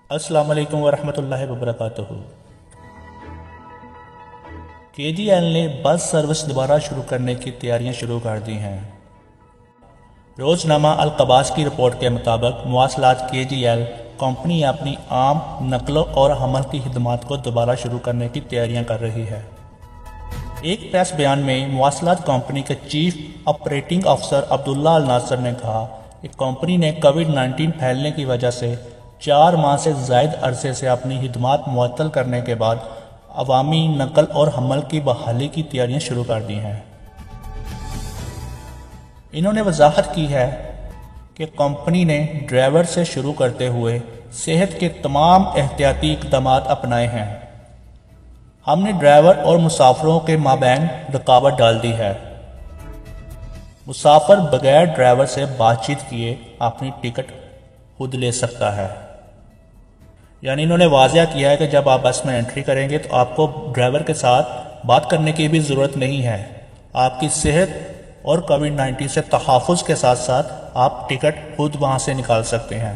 السلام علیکم ورحمۃ اللہ وبرکاتہ۔ KGL نے بس سروس دوبارہ شروع کرنے کی تیاریاں شروع کر دی ہیں۔ روزنامہ القباس کی رپورٹ کے مطابق مواصلات KGL کمپنی اپنی عام نقل اور حمل کی خدمات کو دوبارہ شروع کرنے کی تیاریاں کر رہی ہے۔ ایک پریس بیان میں مواصلات کمپنی کے چیف آپریٹنگ افسر عبداللہ الناصر نے کہا کہ کمپنی نے کووڈ-19 پھیلنے کی وجہ سے 4 ماہ سے زائد عرصے سے اپنی خدمات معطل کرنے کے بعد عوامی نقل اور حمل کی بحالی کی تیاریاں شروع کر دی ہیں۔ انہوں نے وضاحت کی ہے کہ کمپنی نے ڈرائیور سے شروع کرتے ہوئے صحت کے تمام احتیاطی اقدامات اپنائے ہیں۔ ہم نے ڈرائیور اور مسافروں کے مابین رکاوٹ ڈال دی ہے۔ مسافر بغیر ڈرائیور سے بات چیت کیے اپنی ٹکٹ خود لے سکتا ہے۔ یعنی انہوں نے واضح کیا ہے کہ جب آپ بس میں انٹری کریں گے تو آپ کو ڈرائیور کے ساتھ بات کرنے کی بھی ضرورت نہیں ہے۔ آپ کی صحت اور کووڈ-19 سے تحفظ کے ساتھ ساتھ آپ ٹکٹ خود وہاں سے نکال سکتے ہیں۔